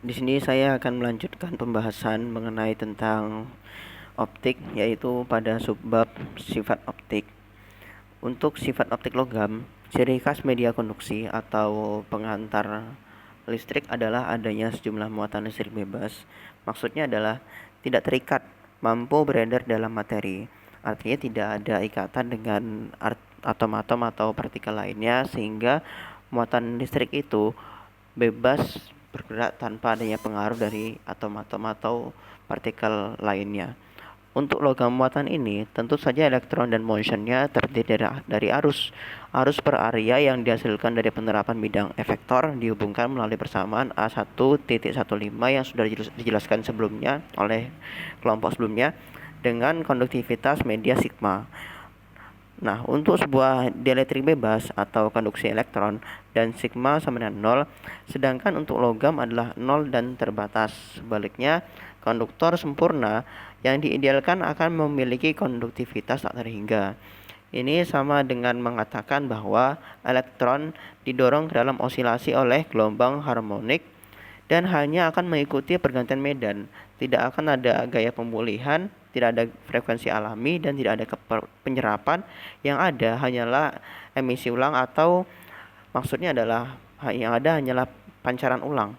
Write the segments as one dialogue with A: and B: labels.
A: Di sini saya akan melanjutkan pembahasan mengenai tentang optik, yaitu pada subbab sifat optik. Untuk sifat optik logam, ciri khas media konduksi atau pengantar listrik adalah adanya sejumlah muatan listrik bebas. Maksudnya adalah tidak terikat, mampu beredar dalam materi. Artinya tidak ada ikatan dengan atom-atom atau partikel lainnya, sehingga muatan listrik itu bebas bergerak tanpa adanya pengaruh dari atom-atom atau partikel lainnya. Untuk logam muatan ini, tentu saja elektron dan motionnya terdiri dari arus. Arus per area yang dihasilkan dari penerapan bidang efektor dihubungkan melalui persamaan A1.15 yang sudah dijelaskan sebelumnya oleh kelompok sebelumnya dengan konduktivitas media sigma. Nah, untuk sebuah dielektrik bebas atau konduksi elektron dan sigma sama dengan 0, sedangkan untuk logam adalah 0 dan terbatas. Sebaliknya, konduktor sempurna yang diidealkan akan memiliki konduktivitas tak terhingga. Ini sama dengan mengatakan bahwa elektron didorong ke dalam osilasi oleh gelombang harmonik dan hanya akan mengikuti pergantian medan. Tidak akan ada gaya pemulihan, tidak ada frekuensi alami, dan tidak ada penyerapan. Yang ada hanyalah emisi ulang atau maksudnya adalah yang ada hanyalah pancaran ulang.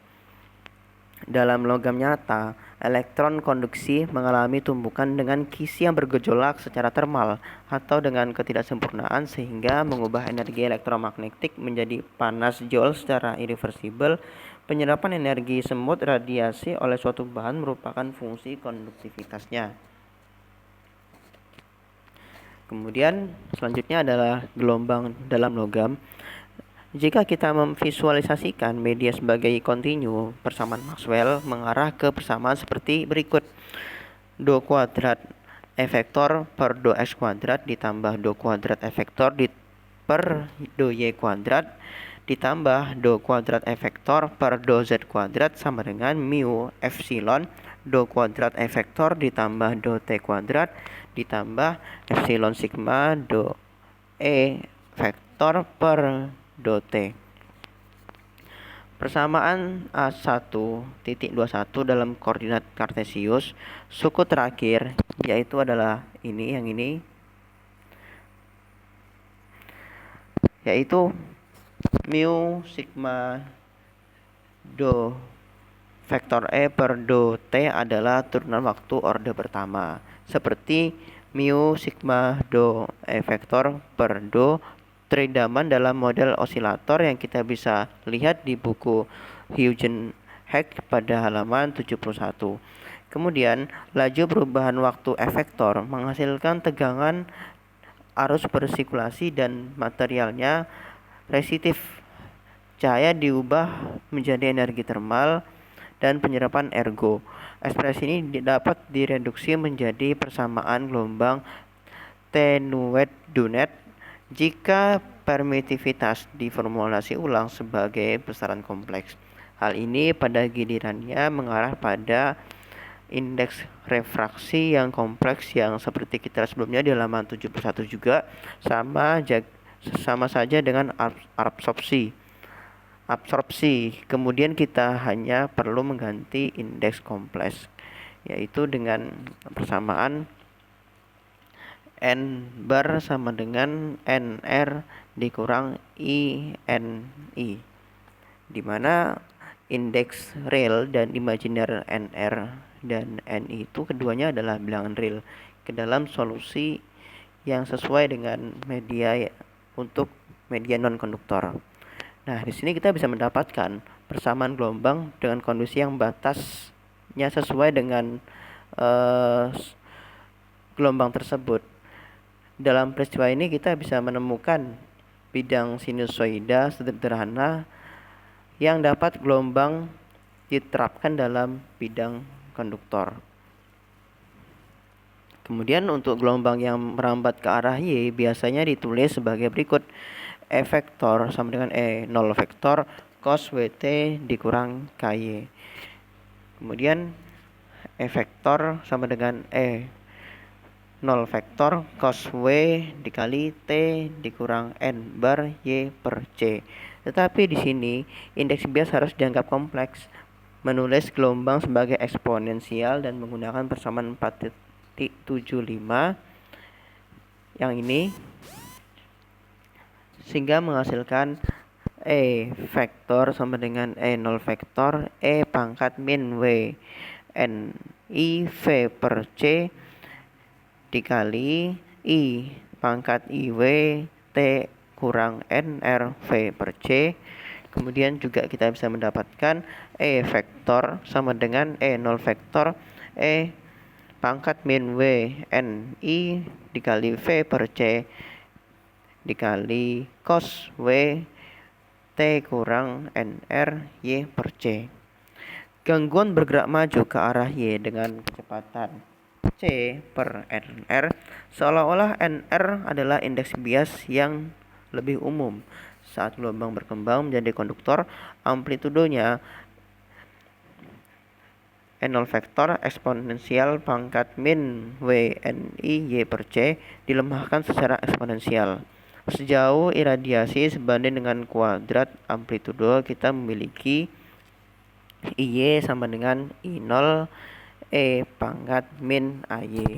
A: Dalam logam nyata, elektron konduksi mengalami tumbukan dengan kisi yang bergejolak secara termal atau dengan ketidaksempurnaan sehingga mengubah energi elektromagnetik menjadi panas Joule secara irreversibel. Penyerapan energi semut radiasi oleh suatu bahan merupakan fungsi konduktivitasnya. Kemudian selanjutnya adalah gelombang dalam logam. Jika kita memvisualisasikan media sebagai kontinu, persamaan Maxwell mengarah ke persamaan seperti berikut. Do kuadrat efektor per do x kuadrat ditambah do kuadrat efektor per do y kuadrat ditambah do kuadrat efektor per do z kuadrat sama dengan mu epsilon do kuadrat efektor ditambah do t kuadrat ditambah epsilon sigma do e vektor per do t. Persamaan A1.21 dalam koordinat kartesius, suku terakhir yaitu adalah ini, yang ini, yaitu mu sigma do vektor E per do T adalah turunan waktu orde pertama, seperti mu sigma do E vektor per do teridaman dalam model osilator yang kita bisa lihat di buku Huygens Hack pada halaman 71. Kemudian, laju perubahan waktu efektor menghasilkan tegangan arus bersirkulasi dan materialnya resitif. Cahaya diubah menjadi energi termal dan penyerapan ergo. Ekspresi ini dapat direduksi menjadi persamaan gelombang Tenuet-Dunet jika permitivitas diformulasi ulang sebagai besaran kompleks. Hal ini pada gilirannya mengarah pada indeks refraksi yang kompleks yang seperti kita sebelumnya di halaman 71 juga sama saja dengan absorpsi. Kemudian kita hanya perlu mengganti indeks kompleks, yaitu dengan persamaan N bar sama dengan NR dikurang INI, di mana indeks real dan imajiner NR dan NI itu keduanya adalah bilangan real ke dalam solusi yang sesuai dengan media untuk media non konduktor. Nah, di sini kita bisa mendapatkan persamaan gelombang dengan kondisi yang batasnya sesuai dengan gelombang tersebut. Dalam peristiwa ini kita bisa menemukan bidang sinusoida sederhana yang dapat gelombang diterapkan dalam bidang konduktor. Kemudian untuk gelombang yang merambat ke arah Y biasanya ditulis sebagai berikut. E vektor sama dengan E0 vektor cos WT dikurang KY. Kemudian E vektor sama dengan E0 vektor cos W dikali T dikurang N bar Y per C. Tetapi di sini indeks bias harus dianggap kompleks. menulis gelombang sebagai eksponensial dan menggunakan persamaan 4.75 yang ini, sehingga menghasilkan E vektor sama dengan E0 vektor E pangkat min W N I V per C dikali I pangkat IW T kurang NR V per C. Kemudian juga kita bisa mendapatkan E vektor sama dengan E0 vektor E pangkat min W N I dikali V per C dikali cos W T kurang NR Y per C. Gangguan bergerak maju ke arah Y dengan kecepatan C per NR, seolah-olah NR adalah indeks bias yang lebih umum. Saat gelombang berkembang menjadi konduktor, amplitudonya N0 vektor eksponensial pangkat min W N I Y per C dilemahkan secara eksponensial. Sejauh iradiasi sebanding dengan kuadrat amplitudo, kita memiliki IY sama dengan I0 E pangkat min AY,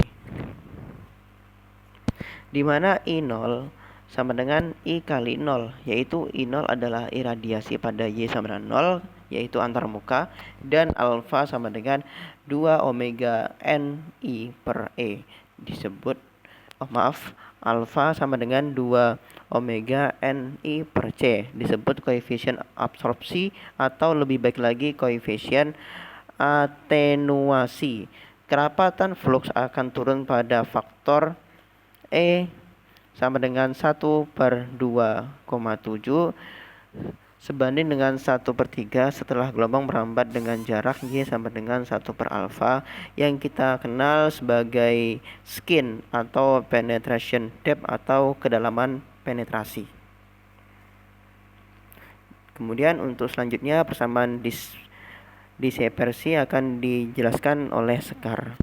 A: di mana I0 sama dengan I kali 0, yaitu I0 adalah iradiasi pada Y sama dengan 0, yaitu antarmuka, dan alfa sama dengan 2 omega N I per E disebut alfa sama dengan 2 omega N I per C disebut koefisien absorpsi, atau lebih baik lagi koefisien atenuasi. Kerapatan flux akan turun pada faktor E sama dengan 1/2,7 sebanding dengan 1/3 setelah gelombang merambat dengan jarak Y sama dengan 1/alfa yang kita kenal sebagai skin atau penetration depth atau kedalaman penetrasi. Kemudian untuk selanjutnya persamaan dispersi akan dijelaskan oleh Sekar.